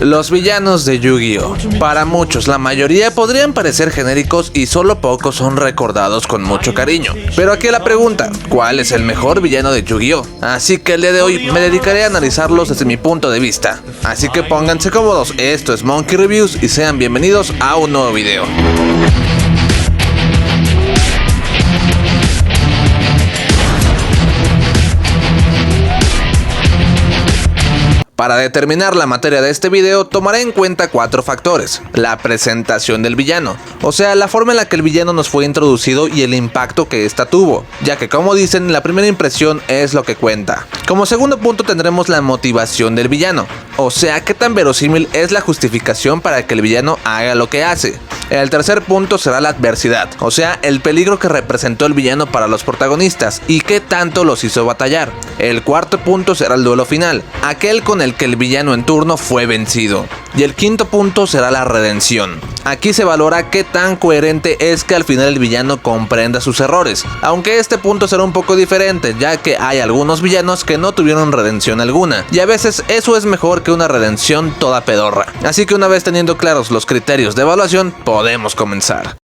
Los villanos de Yu-Gi-Oh! Para muchos, la mayoría podrían parecer genéricos y solo pocos son recordados con mucho cariño. Pero aquí la pregunta, ¿cuál es el mejor villano de Yu-Gi-Oh? Así que el día de hoy me dedicaré a analizarlos desde mi punto de vista. Así que pónganse cómodos, esto es Monkey Reviews y sean bienvenidos a un nuevo video. Para determinar la materia de este video, tomaré en cuenta 4 factores. La presentación del villano, o sea, la forma en la que el villano nos fue introducido y el impacto que ésta tuvo, ya que como dicen, la primera impresión es lo que cuenta. Como segundo punto tendremos la motivación del villano, o sea, qué tan verosímil es la justificación para que el villano haga lo que hace. El tercer punto será la adversidad, o sea, el peligro que representó el villano para los protagonistas y qué tanto los hizo batallar. El cuarto punto será el duelo final, aquel con el que el villano en turno fue vencido. Y el quinto punto será la redención. Aquí se valora qué tan coherente es que al final el villano comprenda sus errores, aunque este punto será un poco diferente, ya que hay algunos villanos que no tuvieron redención alguna, y a veces eso es mejor que una redención toda pedorra. Así que una vez teniendo claros los criterios de evaluación, podemos comenzar.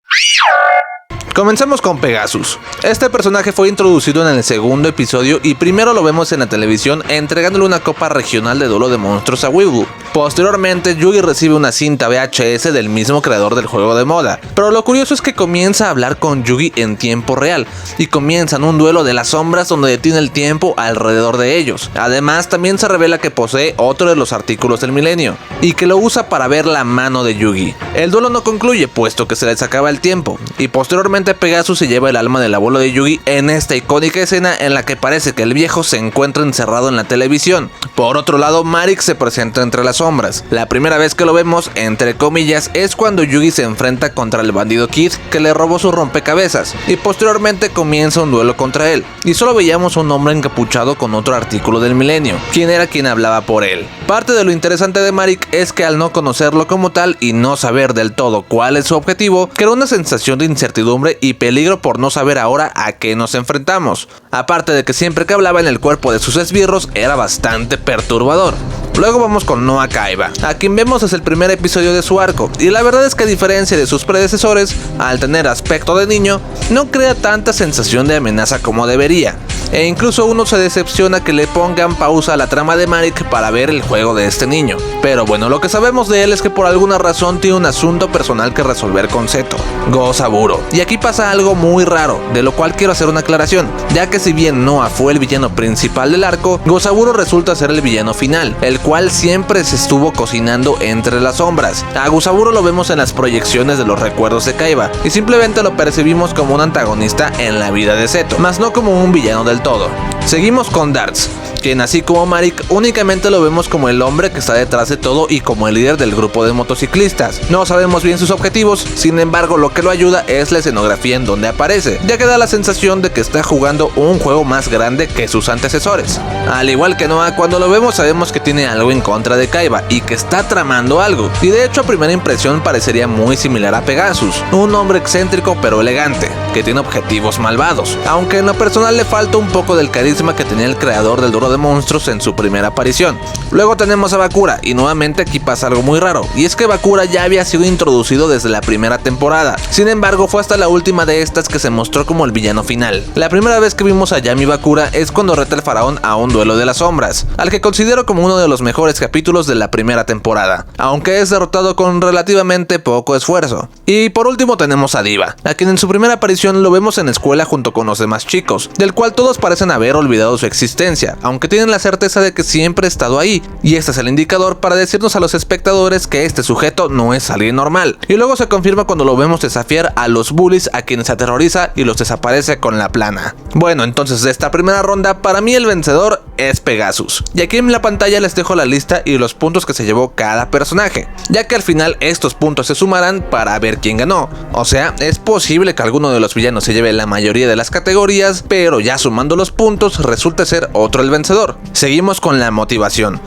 Comencemos con Pegasus. Este personaje fue introducido en el segundo episodio y primero lo vemos en la televisión entregándole una copa regional de duelo de monstruos a Weevil. Posteriormente, Yugi recibe una cinta VHS del mismo creador del juego de moda, pero lo curioso es que comienza a hablar con Yugi en tiempo real y comienzan un duelo de las sombras donde detiene el tiempo alrededor de ellos. Además, también se revela que posee otro de los artículos del milenio y que lo usa para ver la mano de Yugi. El duelo no concluye puesto que se les acaba el tiempo y posteriormente Pegasus se lleva el alma del abuelo de Yugi en esta icónica escena en la que parece que el viejo se encuentra encerrado en la televisión. Por otro lado, Marik se presenta entre las sombras. La primera vez que lo vemos, entre comillas, es cuando Yugi se enfrenta contra el bandido Kid que le robó su rompecabezas y posteriormente comienza un duelo contra él. Y solo veíamos un hombre encapuchado con otro artículo del milenio, quien era quien hablaba por él. Parte de lo interesante de Marik es que al no conocerlo como tal y no saber del todo cuál es su objetivo, crea una sensación de incertidumbre y peligro por no saber ahora a qué nos enfrentamos. Aparte de que siempre que hablaba en el cuerpo de sus esbirros era bastante perturbador. Luego vamos con Noah Kaiba, a quien vemos desde el primer episodio de su arco, y la verdad es que a diferencia de sus predecesores, al tener aspecto de niño, no crea tanta sensación de amenaza como debería. E incluso uno se decepciona que le pongan pausa a la trama de Marik para ver el juego de este niño. Pero bueno, lo que sabemos de él es que por alguna razón tiene un asunto personal que resolver con Zeto, Go Saburo. Y aquí pasa algo muy raro, de lo cual quiero hacer una aclaración, ya que si bien Noah fue el villano principal del arco, Go Saburo resulta ser el villano final, el cual siempre se estuvo cocinando entre las sombras. A Go Saburo lo vemos en las proyecciones de los recuerdos de Kaiba, y simplemente lo percibimos como un antagonista en la vida de Zeto, más no como un villano del todo. Seguimos con Dartz, quien así como Marik únicamente lo vemos como el hombre que está detrás de todo y como el líder del grupo de motociclistas. No sabemos bien sus objetivos, sin embargo lo que lo ayuda es la escenografía en donde aparece, ya que da la sensación de que está jugando un juego más grande que sus antecesores. Al igual que Noah, cuando lo vemos sabemos que tiene algo en contra de Kaiba y que está tramando algo, y de hecho a primera impresión parecería muy similar a Pegasus, un hombre excéntrico pero elegante, que tiene objetivos malvados, aunque en lo personal le falta un poco del carisma que tenía el creador del duelo de monstruos en su primera aparición. Luego tenemos a Bakura y nuevamente aquí pasa algo muy raro, y es que Bakura ya había sido introducido desde la primera temporada, sin embargo fue hasta la última de estas que se mostró como el villano final. La primera vez que vimos a Yami Bakura es cuando reta al faraón a un duelo de las sombras, al que considero como uno de los mejores capítulos de la primera temporada, aunque es derrotado con relativamente poco esfuerzo. Y por último tenemos a Diva, a quien en su primera aparición lo vemos en la escuela junto con los demás chicos, del cual todos parecen haber olvidado su existencia, aunque tienen la certeza de que siempre ha estado ahí, y este es el indicador para decirnos a los espectadores que este sujeto no es alguien normal. Y luego se confirma cuando lo vemos desafiar a los bullies a quienes aterroriza y los desaparece con la plana. Bueno, entonces de esta primera ronda para mí el vencedor es Pegasus, y aquí en la pantalla les dejo la lista y los puntos que se llevó cada personaje, ya que al final estos puntos se sumarán para ver quién ganó. O sea, es posible que alguno de los villanos se lleve la mayoría de las categorías, pero ya sumando los puntos resulta ser otro el vencedor. Seguimos con la motivación.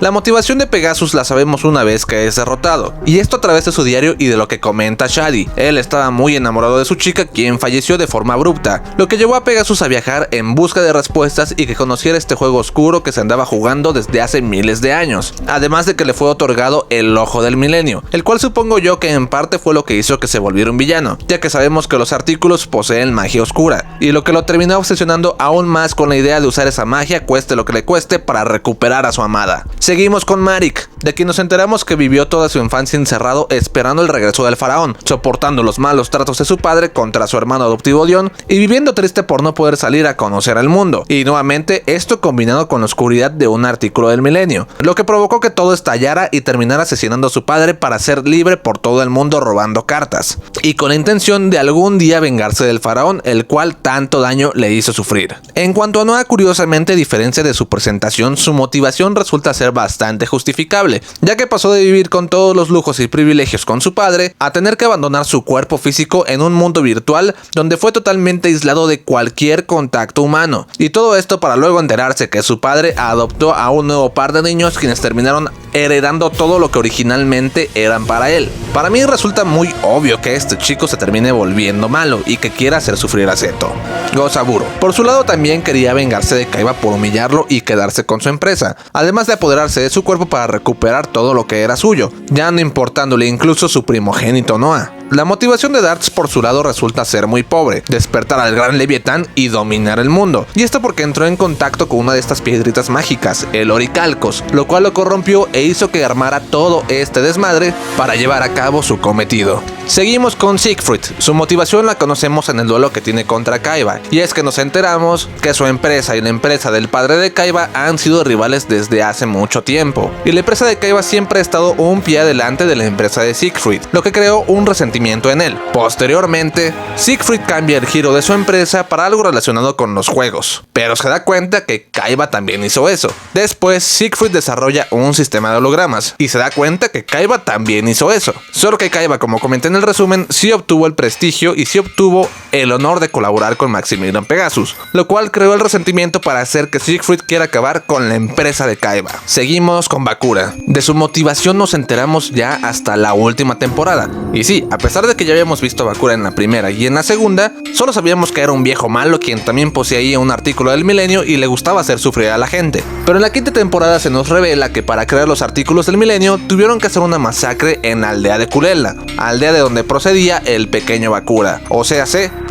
La motivación de Pegasus la sabemos una vez que es derrotado, y esto a través de su diario y de lo que comenta Shady. Él estaba muy enamorado de su chica, quien falleció de forma abrupta, lo que llevó a Pegasus a viajar en busca de respuestas y que conociera este juego oscuro que se andaba jugando desde hace miles de años, además de que le fue otorgado el Ojo del Milenio, el cual supongo yo que en parte fue lo que hizo que se volviera un villano, ya que sabemos que los artículos poseen magia oscura, y lo que lo terminó obsesionando aún más con la idea de usar esa magia cueste lo que le cueste para recuperar a su amada. Seguimos con Marik, de quien nos enteramos que vivió toda su infancia encerrado esperando el regreso del faraón, soportando los malos tratos de su padre contra su hermano adoptivo Dion y viviendo triste por no poder salir a conocer el mundo, y nuevamente esto combinado con la oscuridad de un artículo del milenio, lo que provocó que todo estallara y terminara asesinando a su padre para ser libre por todo el mundo robando cartas, y con la intención de algún día vengarse del faraón, el cual tanto daño le hizo sufrir. En cuanto a Noah, curiosamente, a diferencia de su presentación, su motivación resulta ser bastante justificable, ya que pasó de vivir con todos los lujos y privilegios con su padre a tener que abandonar su cuerpo físico en un mundo virtual donde fue totalmente aislado de cualquier contacto humano, y todo esto para luego enterarse que su padre adoptó a un nuevo par de niños quienes terminaron heredando todo lo que originalmente eran para él. Para mí resulta muy obvio que este chico se termine volviendo malo y que quiera hacer sufrir a Zeto. Gozaburo, por su lado, también quería vengarse de Kaiba por humillarlo y quedarse con su empresa, además de apoderarse de su cuerpo para recuperar todo lo que era suyo, ya no importándole incluso su primogénito Noah. La motivación de Darts por su lado resulta ser muy pobre, despertar al gran Leviatán y dominar el mundo, y esto porque entró en contacto con una de estas piedritas mágicas, el Oricalcos, lo cual lo corrompió e hizo que armara todo este desmadre para llevar a cabo su cometido. Seguimos con Siegfried. Su motivación la conocemos en el duelo que tiene contra Kaiba, y es que nos enteramos que su empresa y la empresa del padre de Kaiba han sido rivales desde hace mucho tiempo, y la empresa de Kaiba siempre ha estado un pie adelante de la empresa de Siegfried, lo que creó un resentimiento en él. Posteriormente, Siegfried cambia el giro de su empresa para algo relacionado con los juegos, pero se da cuenta que Kaiba también hizo eso. Después, Siegfried desarrolla un sistema de hologramas y se da cuenta que Kaiba también hizo eso, solo que Kaiba, como comenté en el resumen, sí obtuvo el prestigio y sí obtuvo el honor de colaborar con Maximilian Pegasus, lo cual creó el resentimiento para hacer que Siegfried quiera acabar con la empresa de Kaiba. Seguimos con Bakura. De su motivación nos enteramos ya hasta la última temporada, y sí, a pesar de que ya habíamos visto a Bakura en la primera y en la segunda, solo sabíamos que era un viejo malo quien también poseía un artículo del milenio y le gustaba hacer sufrir a la gente. Pero en la quinta temporada se nos revela que para crear los artículos del milenio tuvieron que hacer una masacre en la aldea de Kulela, aldea de donde procedía el pequeño Bakura, o sea,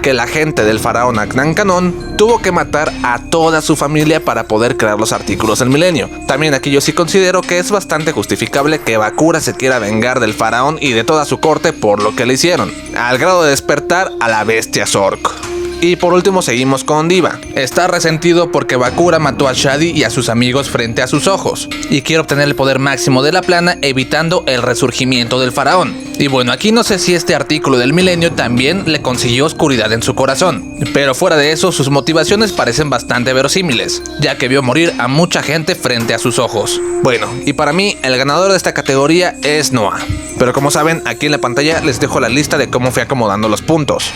que la gente del faraón Aknankanon tuvo que matar a toda su familia para poder crear los artículos del milenio. También aquí yo sí considero que es bastante justificable que Bakura se quiera vengar del faraón y de toda su corte por lo que le hicieron, al grado de despertar a la bestia Zork. Y por último seguimos con Diva. Está resentido porque Bakura mató a Shady y a sus amigos frente a sus ojos, y quiere obtener el poder máximo de la plana evitando el resurgimiento del faraón. Y bueno, aquí no sé si este artículo del milenio también le consiguió oscuridad en su corazón, pero fuera de eso sus motivaciones parecen bastante verosímiles, ya que vio morir a mucha gente frente a sus ojos. Bueno, y para mí el ganador de esta categoría es Noah, pero como saben, aquí en la pantalla les dejo la lista de cómo fui acomodando los puntos.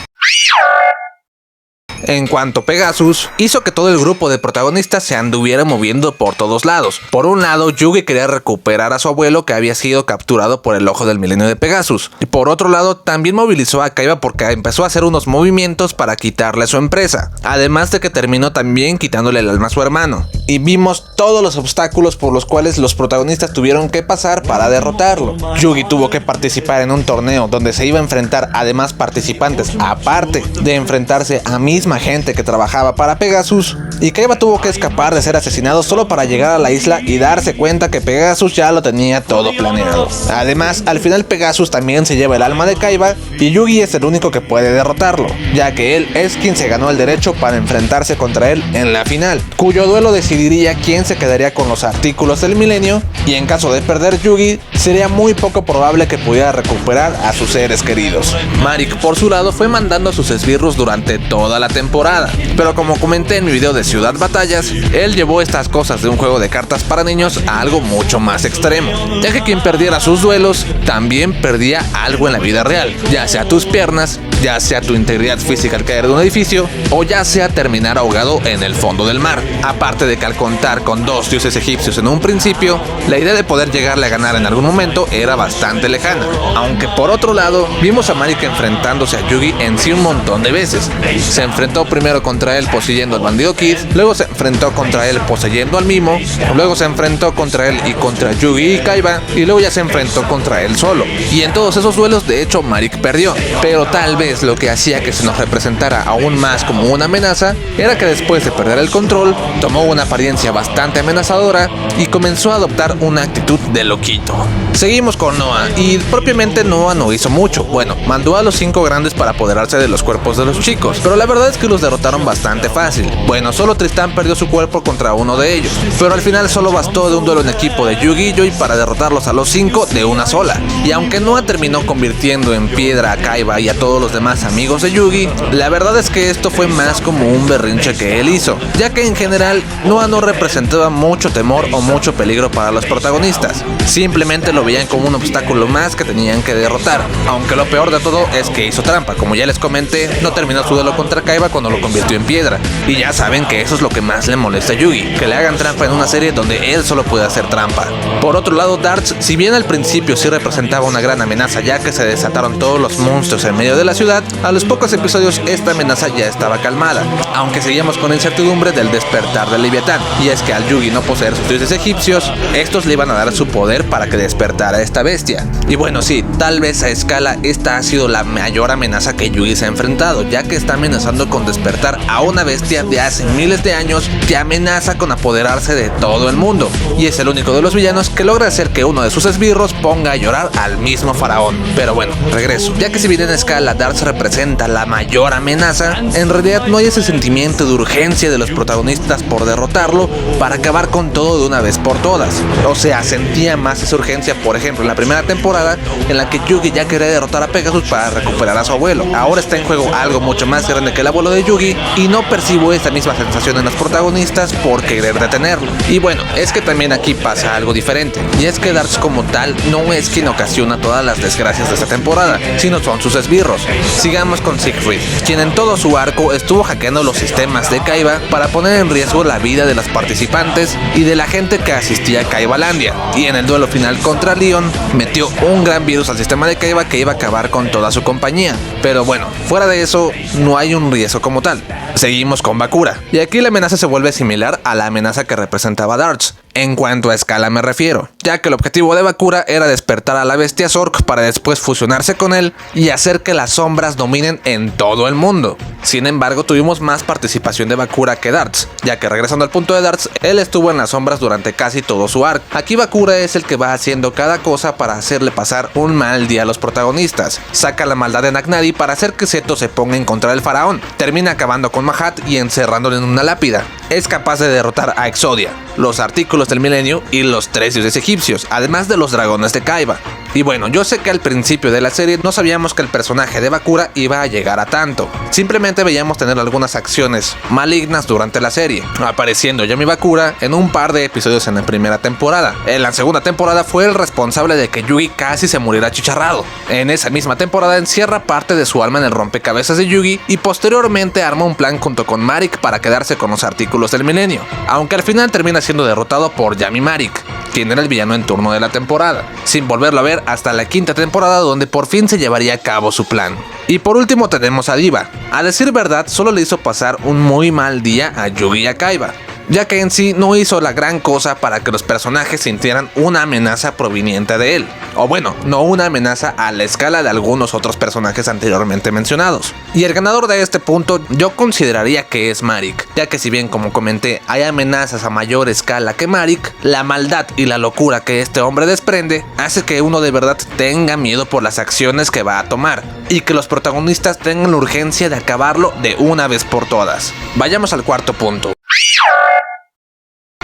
En cuanto a Pegasus, hizo que todo el grupo de protagonistas se anduviera moviendo por todos lados. Por un lado, Yugi quería recuperar a su abuelo que había sido capturado por el Ojo del Milenio de Pegasus. Y por otro lado, también movilizó a Kaiba porque empezó a hacer unos movimientos para quitarle su empresa. Además de que terminó también quitándole el alma a su hermano. Y vimos todos los obstáculos por los cuales los protagonistas tuvieron que pasar para derrotarlo. Yugi tuvo que participar en un torneo donde se iba a enfrentar a demás participantes, aparte de enfrentarse a misma gente que trabajaba para Pegasus, y Kaiba tuvo que escapar de ser asesinado solo para llegar a la isla y darse cuenta que Pegasus ya lo tenía todo planeado. Además, al final Pegasus también se lleva el alma de Kaiba y Yugi es el único que puede derrotarlo, ya que él es quien se ganó el derecho para enfrentarse contra él en la final, cuyo duelo decidiría quién se quedaría con los artículos del milenio, y en caso de perder Yugi, sería muy poco probable que pudiera recuperar a sus seres queridos. Marik, por su lado, fue mandando a sus esbirros durante toda la temporada, pero como comenté en mi video de Ciudad Batallas, él llevó estas cosas de un juego de cartas para niños a algo mucho más extremo, ya que quien perdiera sus duelos también perdía algo en la vida real, ya sea tus piernas, ya sea tu integridad física al caer de un edificio o ya sea terminar ahogado en el fondo del mar. Aparte de que al contar con dos dioses egipcios en un principio, la idea de poder llegarle a ganar en algún momento era bastante lejana. Aunque por otro lado, vimos a Marik enfrentándose a Yugi en sí un montón de veces. Se enfrentó primero contra él poseyendo al bandido Kid, luego se enfrentó contra él poseyendo al Mimo, luego se enfrentó contra él y contra Yugi y Kaiba, y luego ya se enfrentó contra él solo. Y en todos esos duelos de hecho Marik perdió, pero tal vez lo que hacía que se nos representara aún más como una amenaza era que después de perder el control, tomó una apariencia bastante amenazadora y comenzó a adoptar una actitud de loquito. Seguimos con Noah, y propiamente Noah no hizo mucho. Bueno, mandó a los 5 grandes para apoderarse de los cuerpos de los chicos, pero la verdad es que los derrotaron bastante fácil. Bueno, solo Tristán perdió su cuerpo contra uno de ellos, pero al final solo bastó de un duelo en equipo de Yugi y Joy para derrotarlos a los 5 de una sola. Y aunque Noah terminó convirtiendo en piedra a Kaiba y a todos los demás amigos de Yugi, la verdad es que esto fue más como un berrinche que él hizo, ya que en general Noah no representaba mucho temor o mucho peligro para los protagonistas. Simplemente lo veían como un obstáculo más que tenían que derrotar, aunque lo peor de todo es que hizo trampa. Como ya les comenté, no terminó su duelo contra Kaiba cuando lo convirtió en piedra, y ya saben que eso es lo que más le molesta a Yugi, que le hagan trampa en una serie donde él solo puede hacer trampa. Por otro lado, Darts, si bien al principio sí representaba una gran amenaza ya que se desataron todos los monstruos en medio de la ciudad, a los pocos episodios esta amenaza ya estaba calmada, aunque seguíamos con la incertidumbre del despertar del Leviatán, y es que al Yugi no poseer sus dioses egipcios, estos le iban a dar su poder para que despertara esta bestia. Y bueno, sí, tal vez a escala esta ha sido la mayor amenaza que Yugi se ha enfrentado, ya que está amenazando con despertar a una bestia de hace miles de años que amenaza con apoderarse de todo el mundo, y es el único de los villanos que logra hacer que uno de sus esbirros ponga a llorar al mismo faraón. Pero bueno, regreso, ya que si bien en escala Darts representa la mayor amenaza, en realidad no hay ese sentimiento de urgencia de los protagonistas por derrotarlo para acabar con todo de una vez por todas. O sea, sentía más esa urgencia, por ejemplo, en la primera temporada en la que Yugi ya quería derrotar a Pegasus para recuperar a su abuelo. Ahora está en juego algo mucho más grande que el abuelo de Yugi y no percibo esa misma sensación en los protagonistas por querer detenerlo. Y bueno, es que también aquí pasa algo diferente, y es que Darts como tal no es quien ocasiona todas las desgracias de esta temporada, sino son sus esbirros. Sigamos con Siegfried, quien en todo su arco estuvo hackeando los sistemas de Kaiba para poner en riesgo la vida de los participantes y de la gente que asistía a Kaibalandia, y en el duelo final contra Leon metió un gran virus al sistema de Kaiba que iba a acabar con toda su compañía. Pero bueno, fuera de eso no hay un riesgo como tal. Seguimos con Bakura, y aquí la amenaza se vuelve similar a la amenaza que representaba Darts, en cuanto a escala me refiero, ya que el objetivo de Bakura era despertar a la bestia Zork para después fusionarse con él y hacer que las sombras dominen en todo el mundo. Sin embargo, tuvimos más participación de Bakura que Darts, ya que regresando al punto de Darts, él estuvo en las sombras durante casi todo su arco. Aquí Bakura es el que va haciendo cada cosa para hacerle pasar un mal día a los protagonistas. Saca la maldad de Nagnadi para hacer que Zeto se ponga en contra del faraón, termina acabando con Mahat y encerrándolo en una lápida. Es capaz de derrotar a Exodia, los artículos del milenio y los 3 dioses egipcios, además de los dragones de Kaiba. Y bueno, yo sé que al principio de la serie no sabíamos que el personaje de Bakura iba a llegar a tanto. Simplemente veíamos tener algunas acciones malignas durante la serie, apareciendo Yami Bakura en un par de episodios en la primera temporada. En la segunda temporada fue el responsable de que Yugi casi se muriera achicharrado. En esa misma temporada encierra parte de su alma en el rompecabezas de Yugi y posteriormente arma un plan junto con Marik para quedarse con los artículos del milenio, aunque al final termina siendo derrotado por Yami Marik, quien era el villano en turno de la temporada, sin volverlo a ver hasta la quinta temporada, donde por fin se llevaría a cabo su plan. Y por último tenemos a Diva. A decir verdad, solo le hizo pasar un muy mal día a Yugi y a Kaiba, ya que en sí no hizo la gran cosa para que los personajes sintieran una amenaza proveniente de él, o bueno, no una amenaza a la escala de algunos otros personajes anteriormente mencionados. Y el ganador de este punto yo consideraría que es Marik, ya que si bien como comenté hay amenazas a mayor escala que Marik, la maldad y la locura que este hombre desprende hace que uno de verdad tenga miedo por las acciones que va a tomar, y que los protagonistas tengan la urgencia de acabarlo de una vez por todas. Vayamos al cuarto punto.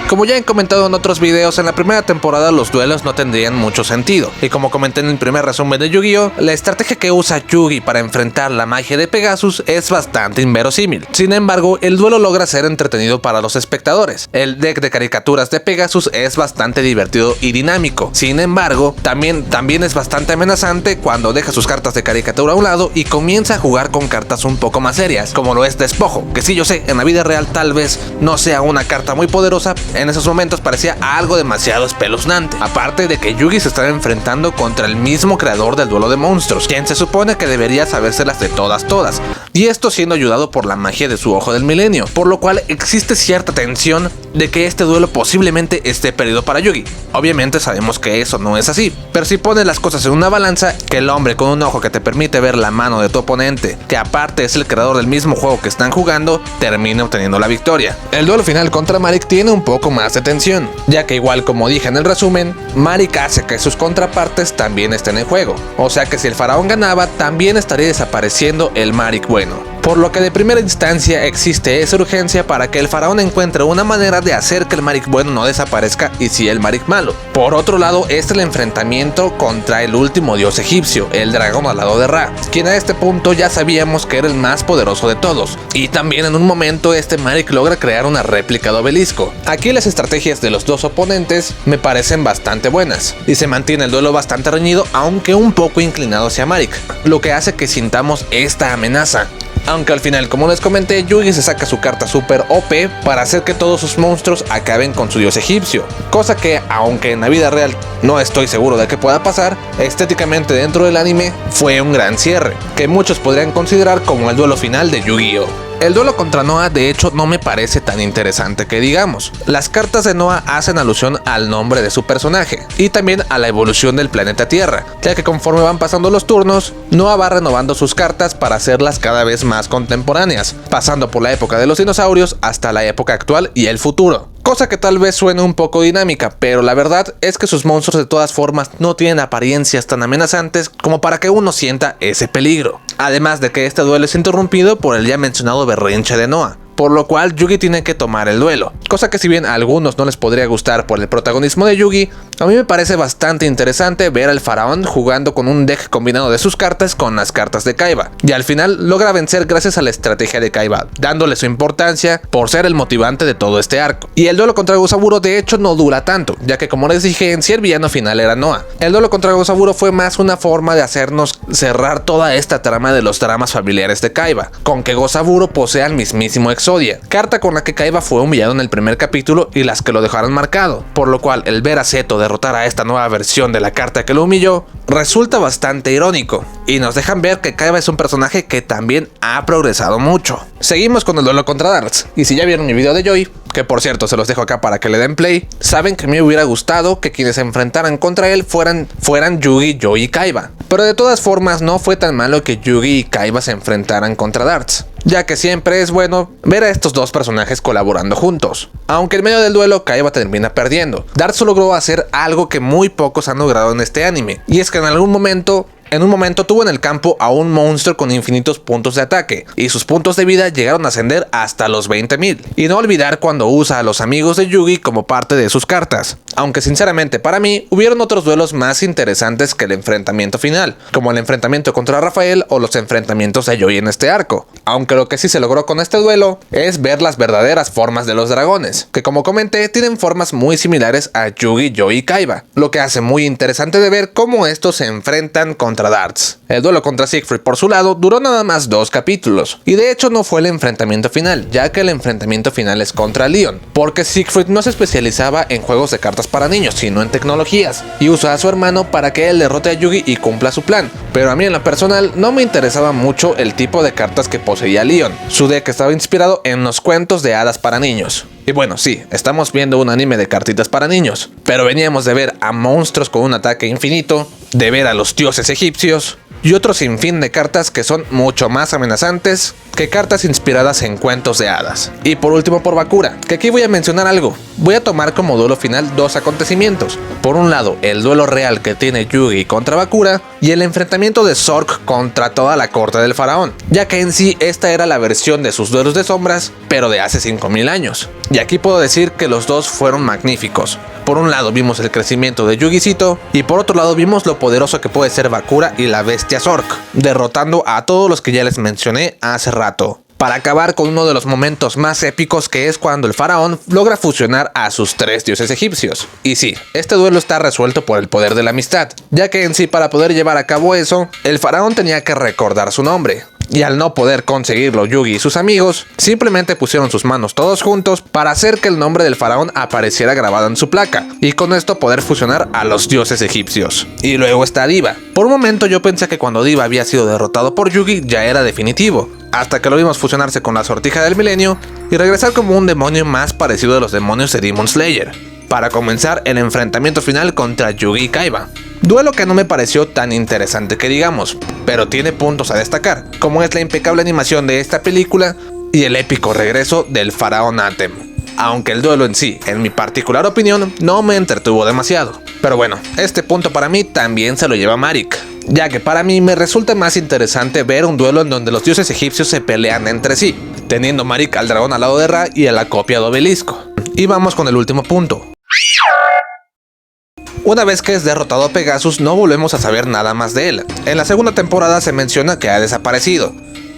Como Como ya he comentado en otros videos, en la primera temporada los duelos no tendrían mucho sentido, y como comenté en el primer resumen de Yu-Gi-Oh!, la estrategia que usa Yugi para enfrentar la magia de Pegasus es bastante inverosímil. Sin embargo, el duelo logra ser entretenido para los espectadores. El deck de caricaturas de Pegasus es bastante divertido y dinámico. Sin embargo, también es bastante amenazante cuando deja sus cartas de caricatura a un lado y comienza a jugar con cartas un poco más serias, como lo es Despojo, que sí, yo sé, en la vida real tal vez no sea una carta muy poderosa, en esos momentos parecía algo demasiado espeluznante. Aparte de que Yugi se está enfrentando contra el mismo creador del duelo de monstruos, quien se supone que debería sabérselas de todas, y esto siendo ayudado por la magia de su ojo del milenio, por lo cual existe cierta tensión de que este duelo posiblemente esté perdido para Yugi. Obviamente sabemos que eso no es así, pero si pones las cosas en una balanza, que el hombre con un ojo que te permite ver la mano de tu oponente, que aparte es el creador del mismo juego que están jugando, termina obteniendo la victoria. El duelo final contra Marik tiene un poco más de tensión, ya que igual como dije en el resumen, Marik hace que sus contrapartes también estén en juego, o sea que si el faraón ganaba, también estaría desapareciendo el Marik bueno. Por lo que de primera instancia existe esa urgencia para que el faraón encuentre una manera de hacer que el Marik bueno no desaparezca y sí el Marik malo. Por otro lado es el enfrentamiento contra el último dios egipcio, el dragón alado de Ra, quien a este punto ya sabíamos que era el más poderoso de todos. Y también en un momento este Marik logra crear una réplica de obelisco. Aquí las estrategias de los dos oponentes me parecen bastante buenas y se mantiene el duelo bastante reñido, aunque un poco inclinado hacia Marik, lo que hace que sintamos esta amenaza. Aunque al final, como les comenté, Yugi se saca su carta super OP para hacer que todos sus monstruos acaben con su dios egipcio, cosa que, aunque en la vida real no estoy seguro de que pueda pasar, estéticamente dentro del anime fue un gran cierre, que muchos podrían considerar como el duelo final de Yu-Gi-Oh! El duelo contra Noah de hecho no me parece tan interesante que digamos. Las cartas de Noah hacen alusión al nombre de su personaje y también a la evolución del planeta Tierra, ya que conforme van pasando los turnos, Noah va renovando sus cartas para hacerlas cada vez más contemporáneas, pasando por la época de los dinosaurios hasta la época actual y el futuro. Cosa que tal vez suene un poco dinámica, pero la verdad es que sus monstruos de todas formas no tienen apariencias tan amenazantes como para que uno sienta ese peligro. Además de que este duelo es interrumpido por el ya mencionado berrinche de Noah, por lo cual Yugi tiene que tomar el duelo, cosa que si bien a algunos no les podría gustar por el protagonismo de Yugi, a mí me parece bastante interesante ver al faraón jugando con un deck combinado de sus cartas con las cartas de Kaiba, y al final logra vencer gracias a la estrategia de Kaiba, dándole su importancia por ser el motivante de todo este arco. Y el duelo contra Gosaburo de hecho no dura tanto, ya que como les dije, en sí el villano final era Noah. El duelo contra Gosaburo fue más una forma de hacernos cerrar toda esta trama de los dramas familiares de Kaiba, con que Gosaburo posea al mismísimo Exodia, carta con la que Kaiba fue humillado en el primer capítulo y las que lo dejaron marcado, por lo cual el ver a Zeto derrotar a esta nueva versión de la carta que lo humilló resulta bastante irónico, y nos dejan ver que Kaiba es un personaje que también ha progresado mucho. Seguimos con el duelo contra Darts, y si ya vieron mi video de Joy, que por cierto se los dejo acá para que le den play, saben que me hubiera gustado que quienes se enfrentaran contra él fueran Yugi, Joy y Kaiba, pero de todas formas no fue tan malo que Yugi y Kaiba se enfrentaran contra Darts, ya que siempre es bueno ver a estos dos personajes colaborando juntos. Aunque en medio del duelo Kaiba termina perdiendo, Darts logró hacer algo que muy pocos han logrado en este anime, y es que en un momento tuvo en el campo a un monstruo con infinitos puntos de ataque, y sus puntos de vida llegaron a ascender hasta los 20.000. Y no olvidar cuando usa a los amigos de Yugi como parte de sus cartas. Aunque sinceramente para mí hubieron otros duelos más interesantes que el enfrentamiento final, como el enfrentamiento contra Rafael o los enfrentamientos de Joy en este arco. Aunque lo que sí se logró con este duelo es ver las verdaderas formas de los dragones, que como comenté tienen formas muy similares a Yugi, Joy y Kaiba, lo que hace muy interesante de ver cómo estos se enfrentan contra Darts. El duelo contra Siegfried por su lado duró nada más 2 capítulos, y de hecho no fue el enfrentamiento final, ya que el enfrentamiento final es contra Leon, porque Siegfried no se especializaba en juegos de cartas para niños, sino en tecnologías, y usa a su hermano para que él derrote a Yugi y cumpla su plan. Pero a mí en lo personal no me interesaba mucho el tipo de cartas que poseía Leon. Su deck estaba inspirado en los cuentos de hadas para niños. Y bueno, sí, estamos viendo un anime de cartitas para niños, pero veníamos de ver a monstruos con un ataque infinito, de ver a los dioses egipcios y otro sinfín de cartas que son mucho más amenazantes que cartas inspiradas en cuentos de hadas. Y por último por Bakura, que aquí voy a mencionar algo. Voy a tomar como duelo final dos acontecimientos. Por un lado, el duelo real que tiene Yugi contra Bakura y el enfrentamiento de Zork contra toda la corte del faraón, ya que en sí esta era la versión de sus duelos de sombras, pero de hace 5000 años. Y aquí puedo decir que los dos fueron magníficos. Por un lado vimos el crecimiento de Yugicito y por otro lado vimos lo poderoso que puede ser Bakura y la bestia Zork, derrotando a todos los que ya les mencioné hace rato, para acabar con uno de los momentos más épicos, que es cuando el faraón logra fusionar a sus 3 dioses egipcios. Y sí, este duelo está resuelto por el poder de la amistad, ya que en sí para poder llevar a cabo eso, el faraón tenía que recordar su nombre. Y al no poder conseguirlo Yugi y sus amigos, simplemente pusieron sus manos todos juntos para hacer que el nombre del faraón apareciera grabado en su placa, y con esto poder fusionar a los dioses egipcios. Y luego está Diva. Por un momento yo pensé que cuando Diva había sido derrotado por Yugi ya era definitivo, hasta que lo vimos fusionarse con la Sortija del Milenio y regresar como un demonio más parecido a los demonios de Demon Slayer, para comenzar el enfrentamiento final contra Yugi y Kaiba. Duelo que no me pareció tan interesante que digamos, pero tiene puntos a destacar, como es la impecable animación de esta película y el épico regreso del faraón Atem. Aunque el duelo en sí, en mi particular opinión, no me entretuvo demasiado. Pero bueno, este punto para mí también se lo lleva Marik, ya que para mí me resulta más interesante ver un duelo en donde los dioses egipcios se pelean entre sí, teniendo Marik al dragón al lado de Ra y a la copia de Obelisco. Y vamos con el último punto. Una vez que es derrotado a Pegasus, no volvemos a saber nada más de él. En la segunda temporada se menciona que ha desaparecido.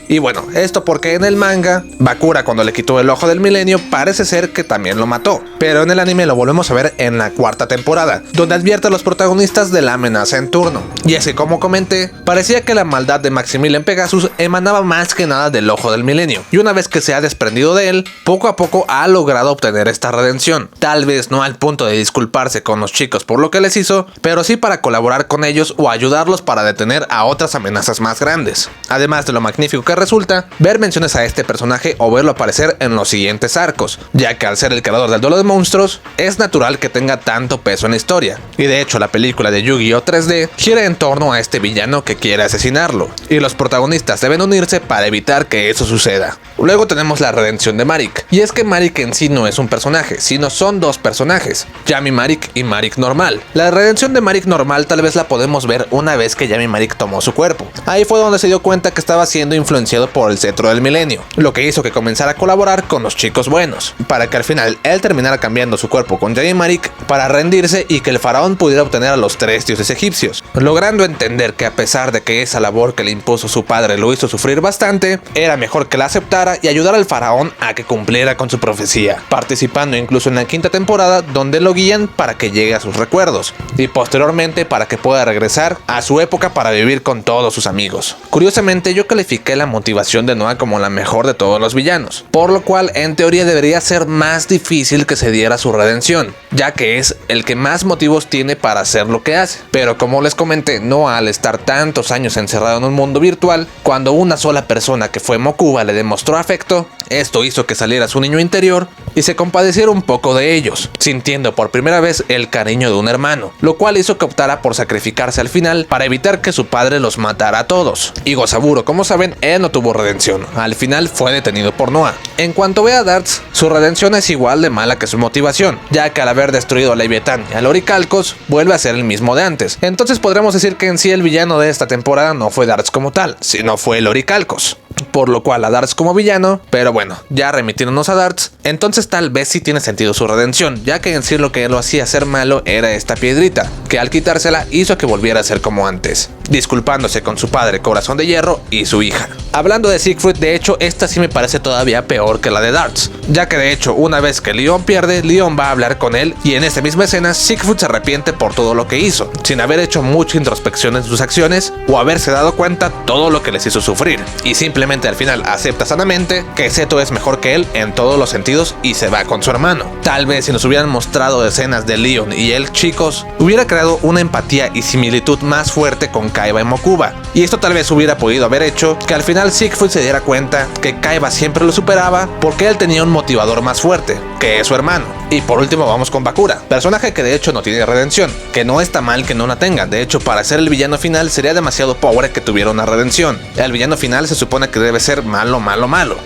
Y bueno, esto porque en el manga, Bakura cuando le quitó el ojo del milenio parece ser que también lo mató. Pero en el anime lo volvemos a ver en la cuarta temporada, donde advierte a los protagonistas de la amenaza en turno. Y es que como comenté, parecía que la maldad de Maximilian Pegasus emanaba más que nada del ojo del milenio. Y una vez que se ha desprendido de él, poco a poco ha logrado obtener esta redención. Tal vez no al punto de disculparse con los chicos por lo que les hizo, pero sí para colaborar con ellos o ayudarlos para detener a otras amenazas más grandes. Además de lo magnífico que resulta ver menciones a este personaje o verlo aparecer en los siguientes arcos, ya que al ser el creador del duelo de monstruos, es natural que tenga tanto peso en la historia. Y de hecho la película de Yu-Gi-Oh 3D gira en torno a este villano que quiere asesinarlo, y los protagonistas deben unirse para evitar que eso suceda. Luego tenemos la redención de Marik, y es que Marik en sí no es un personaje, sino son dos personajes, Yami Marik y Marik normal. La redención de Marik normal tal vez la podemos ver una vez que Yami Marik tomó su cuerpo. Ahí fue donde se dio cuenta que estaba siendo influenciado por el cetro del milenio, lo que hizo que comenzara a colaborar con los chicos buenos, para que al final él terminara cambiando su cuerpo con Yami Marik para rendirse y que el faraón pudiera obtener a los 3 dioses egipcios, logrando entender que a pesar de que esa labor que le impuso su padre lo hizo sufrir bastante, era mejor que la aceptara y ayudara al faraón a que cumpliera con su profecía, participando incluso en la quinta temporada donde lo guían para que llegue a sus recuerdos y posteriormente para que pueda regresar a su época para vivir con todos sus amigos. Curiosamente yo califiqué la motivación de Noah como la mejor de todos los villanos, por lo cual en teoría debería ser más difícil que se diera su redención, ya que es el que más motivos tiene para hacer lo que hace. Pero como les comenté, Noah al estar tantos años encerrado en un mundo virtual, cuando una sola persona que fue Mokuba le demostró afecto, esto hizo que saliera su niño interior y se compadeciera un poco de ellos, sintiendo por primera vez el cariño de un hermano, lo cual hizo que optara por sacrificarse al final para evitar que su padre los matara a todos. Y Gozaburo, como saben, él no tuvo redención, al final fue detenido por Noah. En cuanto ve a Dartz, su redención es igual de mala que su motivación, ya que al haber destruido a Leviatán y al Oricalcos, vuelve a ser el mismo de antes. Entonces podremos decir que en sí el villano de esta temporada no fue Dartz como tal, sino fue el Oricalcos, por lo cual a Dartz como villano. Pero bueno, ya remitiéndonos a Dartz, entonces tal vez sí tiene sentido su redención, ya que en sí lo que lo hacía ser malo era esta piedrita, que al quitársela hizo que volviera a ser como antes, disculpándose con su padre Corazón de Hierro y su hija. Hablando de Siegfried, de hecho esta sí me parece todavía peor que la de Dartz, ya que de hecho una vez que Leon pierde, Leon va a hablar con él y en esta misma escena Siegfried se arrepiente por todo lo que hizo, sin haber hecho mucha introspección en sus acciones o haberse dado cuenta todo lo que les hizo sufrir, y simplemente al final acepta sanamente que Zeto es mejor que él en todos los sentidos y se va con su hermano. Tal vez si nos hubieran mostrado escenas de Leon y él chicos, hubiera creado una empatía y similitud más fuerte con Kaiba y Mokuba, y esto tal vez hubiera podido haber hecho que al final Siegfried se diera cuenta que Kaiba siempre lo superaba porque él tenía un motivador más fuerte, que es su hermano. Y por último vamos con Bakura, personaje que de hecho no tiene redención, que no está mal que no la tenga, de hecho para ser el villano final sería demasiado pobre que tuviera una redención. El villano final se supone que debe ser malo,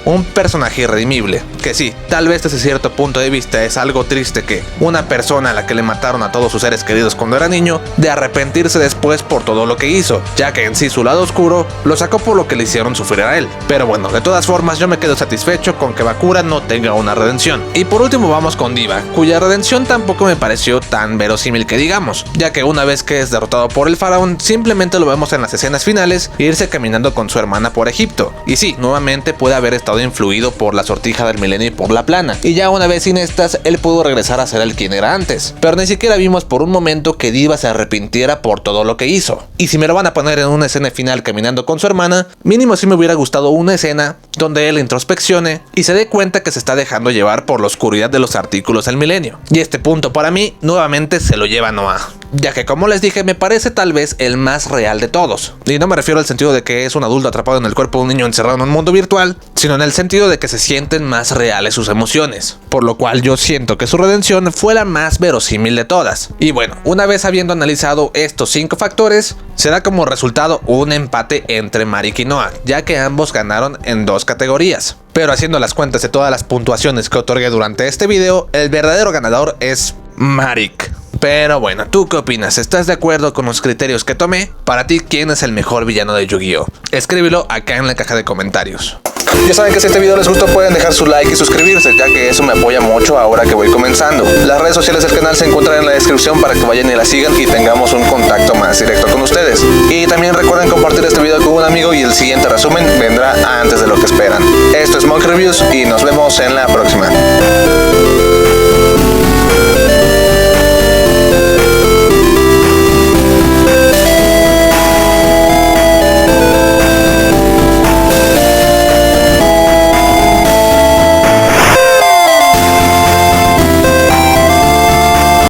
un personaje irredimible, que sí, tal vez desde cierto punto de vista es algo triste que una persona a la que le mataron a todos sus seres queridos cuando era niño, de arrepentirse después por todo lo que hizo, ya que en sí su lado oscuro lo sacó por lo que le hicieron sufrir a él. Pero bueno, de todas formas yo me quedo satisfecho con que Bakura no tenga una redención. Y por último vamos con Diva, cuya redención tampoco me pareció tan verosímil que digamos, ya que una vez que es derrotado por el faraón, simplemente lo vemos en las escenas finales irse caminando con su hermana por Egipto. Y sí, nuevamente puede haber estado influido por la sortija del milenio y por la plana, y ya una vez sin estas, él pudo regresar a ser el quien era antes, pero ni siquiera vimos por un momento que Diva se arrepintiera por todo lo que hizo. Y si me lo van a poner en una escena final caminando con su hermana, mínimo sí me hubiera gustado una escena donde él introspeccione y se dé cuenta que se está dejando llevar por la oscuridad de los artículos del milenio. Y este punto para mí nuevamente se lo lleva Noah, ya que como les dije me parece tal vez el más real de todos. Y no me refiero al sentido de que es un adulto atrapado en el cuerpo de un niño encerrado en un mundo virtual, sino en el sentido de que se sienten más reales sus emociones, por lo cual yo siento que su redención fue la más verosímil de todas. Y bueno, una vez habiendo analizado estos 5 factores, se da como resultado un empate entre Marik y Noah, ya que ambos ganaron en 2 categorías. Pero haciendo las cuentas de todas las puntuaciones que otorgué durante este video, el verdadero ganador es Marik. Pero bueno, ¿tú qué opinas? ¿Estás de acuerdo con los criterios que tomé? Para ti, ¿quién es el mejor villano de Yu-Gi-Oh? Escríbelo acá en la caja de comentarios. Ya saben que si este video les gustó pueden dejar su like y suscribirse, ya que eso me apoya mucho ahora que voy comenzando. Las redes sociales del canal se encuentran en la descripción para que vayan y la sigan y tengamos un contacto más directo con ustedes. Y también recuerden compartir este video con un amigo y el siguiente resumen vendrá antes de lo que esperan. Esto es Mock Reviews y nos vemos en la próxima.